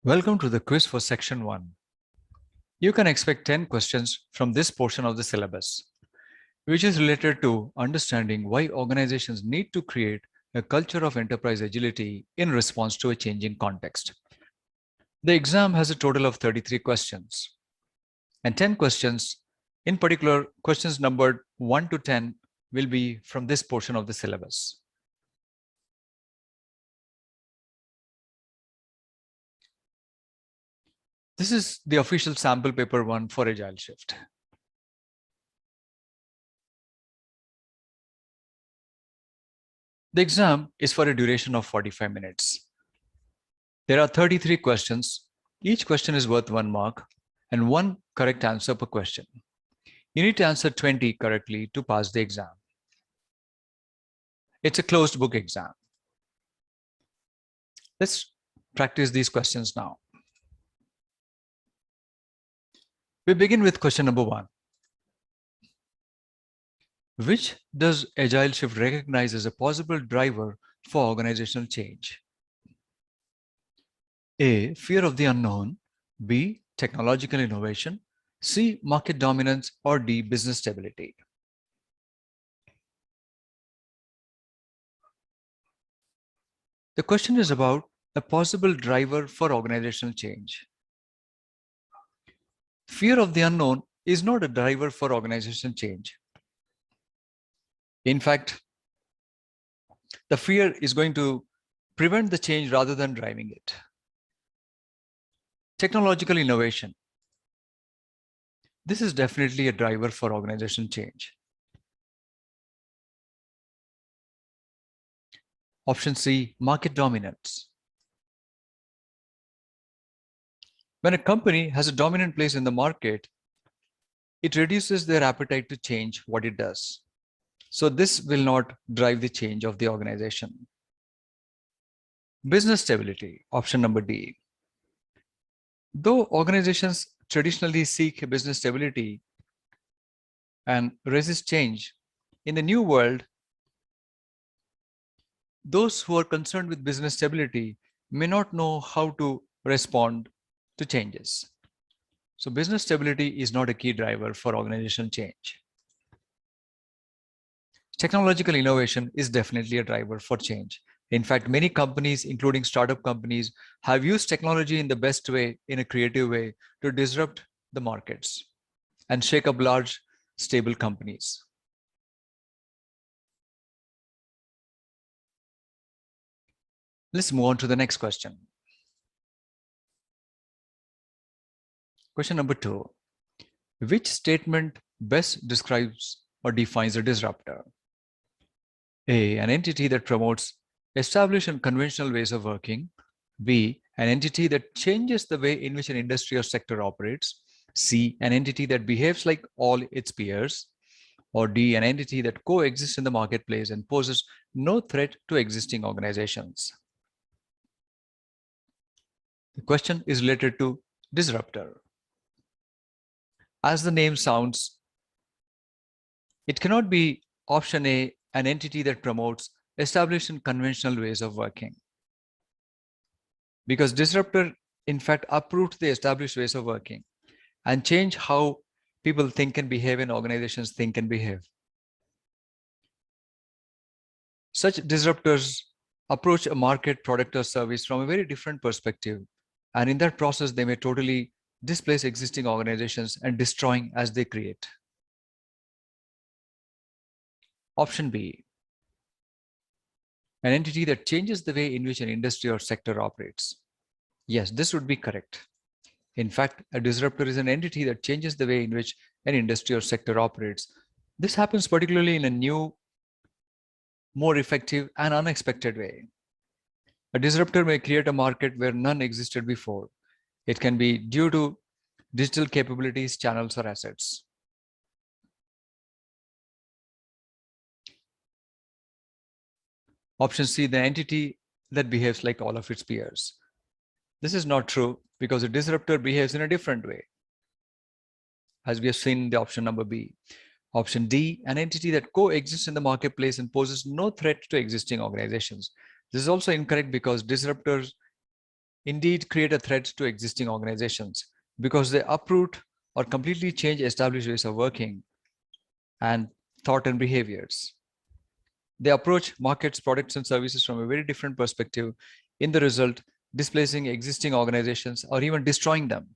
Welcome to the quiz for section 1. You can expect 10 questions from this portion of the syllabus, which is related to understanding why organizations need to create a culture of enterprise agility in response to a changing context. The exam has a total of 33 questions, and 10 questions, in particular, questions numbered 1 to 10, will be from this portion of the syllabus. This is the official sample paper 1 for AgileSHIFT. The exam is for a duration of 45 minutes. There are 33 questions. Each question is worth 1 mark and 1 correct answer per question. You need to answer 20 correctly to pass the exam. It's a closed book exam. Let's practice these questions now. We begin with question number 1. Which does AgileSHIFT recognize as a possible driver for organizational change? A, fear of the unknown. B, technological innovation. C, market dominance. Or D, business stability. The question is about a possible driver for organizational change. Fear of the unknown is not a driver for organizational change. In fact, the fear is going to prevent the change rather than driving it. Technological innovation. This is definitely a driver for organizational change. Option C, market dominance. When a company has a dominant place in the market, it reduces their appetite to change what it does. So this will not drive the change of the organization. Business stability, option number D. Though organizations traditionally seek business stability and resist change, in the new world, those who are concerned with business stability may not know how to respond to changes. So business stability is not a key driver for organizational change. Technological innovation is definitely a driver for change. In fact, many companies, including startup companies, have used technology in the best way, in a creative way, to disrupt the markets and shake up large, stable companies. Let's move on to the next question. Question number 2. Which statement best describes or defines a disruptor? A, an entity that promotes established and conventional ways of working. B, an entity that changes the way in which an industry or sector operates. C, an entity that behaves like all its peers. Or D, an entity that coexists in the marketplace and poses no threat to existing organizations. The question is related to disruptor. As the name sounds, it cannot be option A, an entity that promotes established and conventional ways of working. Because disruptor, in fact, uproot the established ways of working and change how people think and behave and organizations think and behave. Such disruptors approach a market, product, or service from a very different perspective. And in that process, they may totally displace existing organizations and destroying as they create. Option B, an entity that changes the way in which an industry or sector operates. Yes, this would be correct. In fact, a disruptor is an entity that changes the way in which an industry or sector operates. This happens particularly in a new, more effective and unexpected way. A disruptor may create a market where none existed before. It can be due to digital capabilities, channels, or assets. Option C, the entity that behaves like all of its peers. This is not true because a disruptor behaves in a different way, as we have seen in the option number B. Option D, an entity that coexists in the marketplace and poses no threat to existing organizations. This is also incorrect because disruptors indeed create a threat to existing organizations because they uproot or completely change established ways of working and thought and behaviors. They approach markets, products, and services from a very different perspective, in the result, displacing existing organizations or even destroying them.